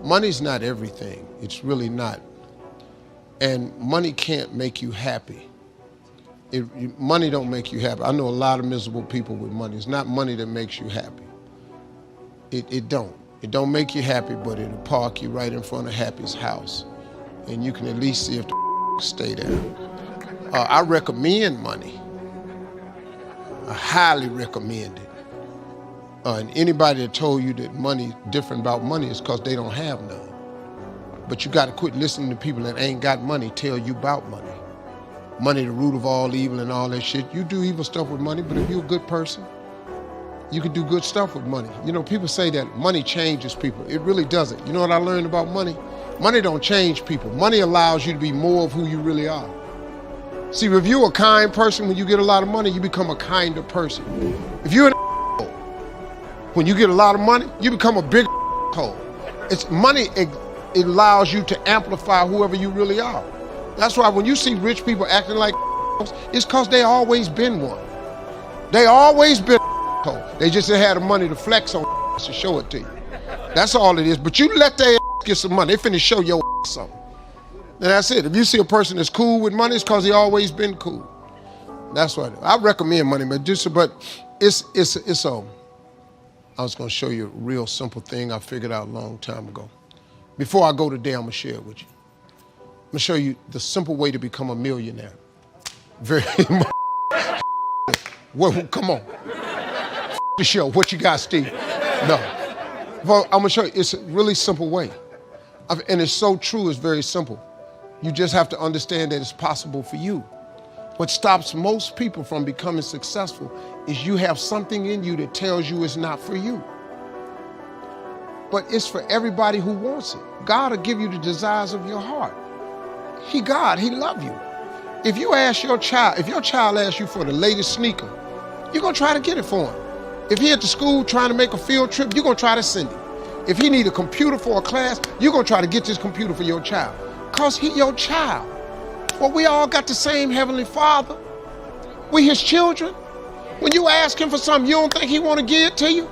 Money's not everything. It's really not. And money can't make you happy. Money don't make you happy. I know a lot of miserable people with money. It's not money that makes you happy. It don't. It don't make you happy, but it'll park you right in front of Happy's house. And you can at least see if the stay there. I recommend money. I highly recommend it. And anybody that told you that money different about money is because they don't have none. But you got to quit listening to people that ain't got money tell you about money. Money the root of all evil and all that shit. You do evil stuff with money, but if you're a good person, you can do good stuff with money. You know, people say that money changes people. It really doesn't. You know what I learned about money? Money don't change people. Money allows you to be more of who you really are. See, if you're a kind person, when you get a lot of money, you become a kinder person. If you're an hole, when you get a lot of money, you become a big hole. It's money, it allows you to amplify whoever you really are. That's why when you see rich people acting like it's because they always been one. They always been a hole. They just had the money to flex on to show it to you. That's all it is. But you let their get some money, they finna show your something. And that's it. If you see a person that's cool with money, it's because he always been cool. That's what I recommend money, but it's I was gonna show you a real simple thing I figured out a long time ago. Before I go today, I'm gonna share it with you. I'm gonna show you the simple way to become a millionaire. Very well, come on. The show. What you got, Steve? No. Well, I'm gonna show you. It's a really simple way. And it's so true, it's very simple. You just have to understand that it's possible for you. What stops most people from becoming successful is you have something in you that tells you it's not for you. But it's for everybody who wants it. God will give you the desires of your heart. He love you. If you ask your child, if your child asks you for the latest sneaker, you're gonna try to get it for him. If he at the school trying to make a field trip, you're gonna try to send him. If he need a computer for a class, you're gonna try to get this computer for your child. Cause he your child. Well, we all got the same Heavenly Father. We his children. When you ask him for something, you don't think he wanna give it to you?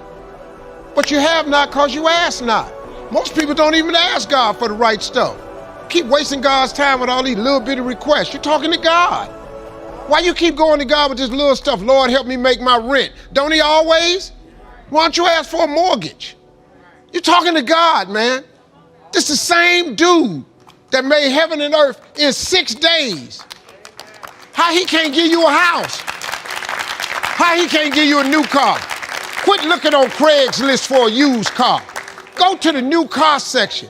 But you have not cause you ask not. Most people don't even ask God for the right stuff. Keep wasting God's time with all these little bitty requests. You're talking to God. Why you keep going to God with this little stuff? Lord, help me make my rent. Don't he always? Why don't you ask for a mortgage? You're talking to God, man. This is the same dude that made heaven and earth in 6 days. How he can't give you a house? How he can't give you a new car? Quit looking on Craigslist for a used car. Go to the new car section.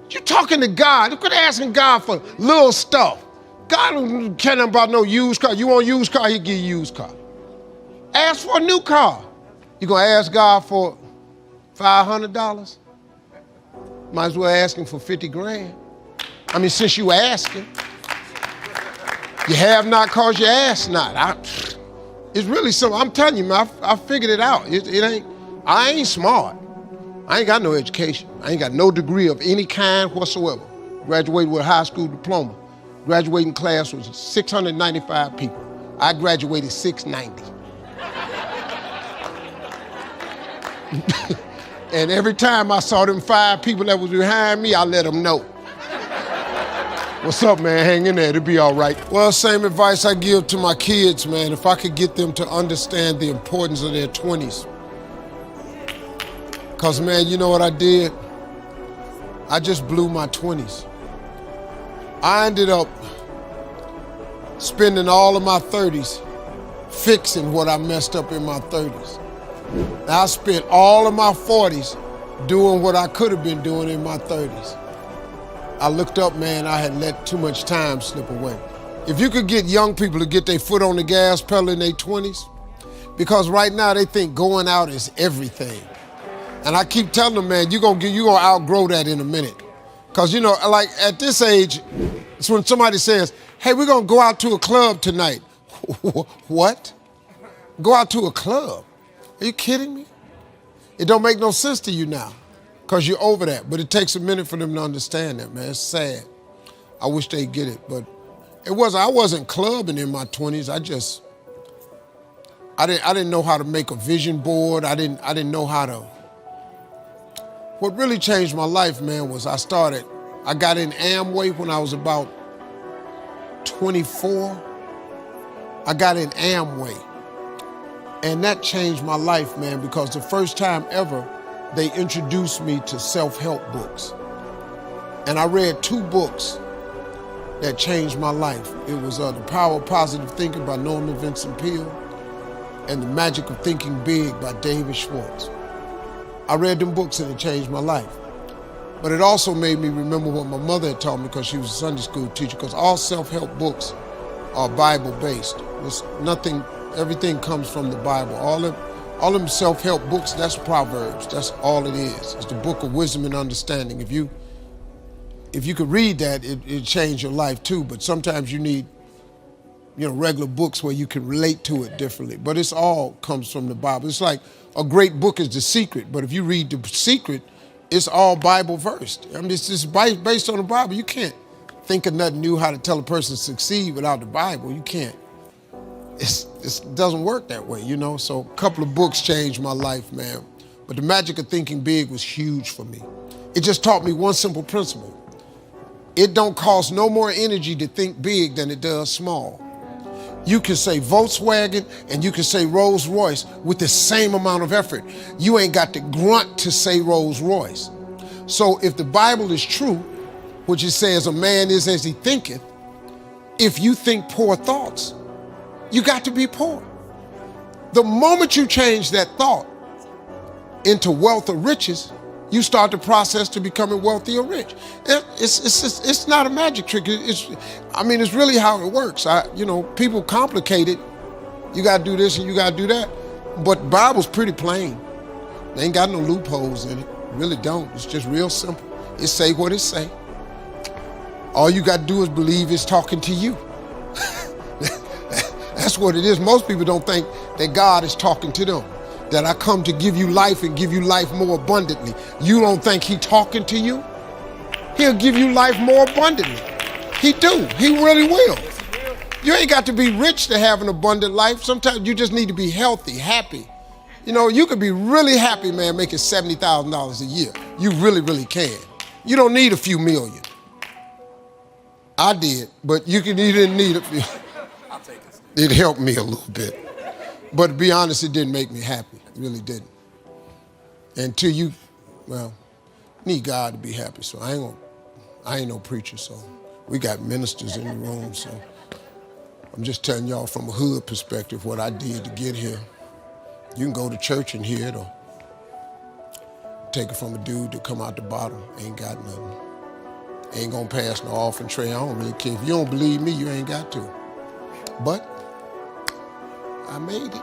You're talking to God. Quit asking God for little stuff. God don't care nothing about no used car. You want a used car, he'll give you a used car. Ask for a new car. You gonna ask God for $500? Might as well ask him for 50 grand. I mean, since you asking, you have not cause you ask not. It's really simple. I'm telling you, man, I figured it out. I ain't smart. I ain't got no education. I ain't got no degree of any kind whatsoever. Graduated with a high school diploma. Graduating class was 695 people. I graduated 690. And every time I saw them 5 people that was behind me, I let them know. What's up, man? Hang in there, it'll be all right. Well, same advice I give to my kids, man. If I could get them to understand the importance of their 20s. Because, man, you know what I did? I just blew my 20s. I ended up spending all of my 30s fixing what I messed up in my 30s. I spent all of my 40s doing what I could have been doing in my 30s. I looked up, man, I had let too much time slip away. If you could get young people to get their foot on the gas pedal in their 20s, because right now they think going out is everything. And I keep telling them, man, you're gonna outgrow that in a minute. Because, you know, like at this age, it's when somebody says, hey, we're gonna go out to a club tonight. What? Go out to a club? Are you kidding me? It don't make no sense to you now because you're over that. But it takes a minute for them to understand that, man. It's sad. I wish they'd get it. But I wasn't clubbing in my 20s. I didn't know how to make a vision board. I didn't know how to What really changed my life, man, was I got in Amway when I was about 24. I got in Amway. And that changed my life, man, because the first time ever, they introduced me to self-help books. And I read 2 books that changed my life. It was The Power of Positive Thinking by Norman Vincent Peale and The Magic of Thinking Big by David Schwartz. I read them books and it changed my life. But it also made me remember what my mother had taught me, because she was a Sunday school teacher, because all self-help books are Bible-based. Everything comes from the Bible. All them self-help books, that's Proverbs. That's all it is. It's the book of wisdom and understanding. If you could read that, it'd change your life too. But sometimes you need, regular books where you can relate to it differently. But it's all comes from the Bible. It's like a great book is The Secret. But if you read The Secret, it's all Bible versed. I mean, it's just based on the Bible. You can't think of nothing new how to tell a person to succeed without the Bible. You can't. It doesn't work that way, So a couple of books changed my life, man. But The Magic of Thinking Big was huge for me. It just taught me one simple principle. It don't cost no more energy to think big than it does small. You can say Volkswagen and you can say Rolls Royce with the same amount of effort. You ain't got to grunt to say Rolls Royce. So if the Bible is true, which it says a man is as he thinketh, if you think poor thoughts, you got to be poor. The moment you change that thought into wealth or riches, you start the process to becoming wealthy or rich. It's not a magic trick. It's really how it works. People complicate it. You got to do this and you got to do that. But the Bible's pretty plain. They ain't got no loopholes in it. Really don't. It's just real simple. It say what it say. All you got to do is believe it's talking to you. That's what it is. Most people don't think that God is talking to them, that I come to give you life and give you life more abundantly. You don't think He talking to you? He'll give you life more abundantly. He do. He really will. You ain't got to be rich to have an abundant life. Sometimes you just need to be healthy, happy. You could be really happy, man, making $70,000 a year. You really, really can. You don't need a few million. I did, but you didn't need a few. I'll take it. It helped me a little bit. But to be honest, it didn't make me happy. It really didn't. Until you need God to be happy. So I ain't no preacher, so we got ministers in the room, so I'm just telling y'all from a hood perspective what I did to get here. You can go to church and hear it, or take it from a dude that come out the bottom, ain't got nothing. Ain't gonna pass no offering tray. I don't really care. If you don't believe me, you ain't got to. But I made it.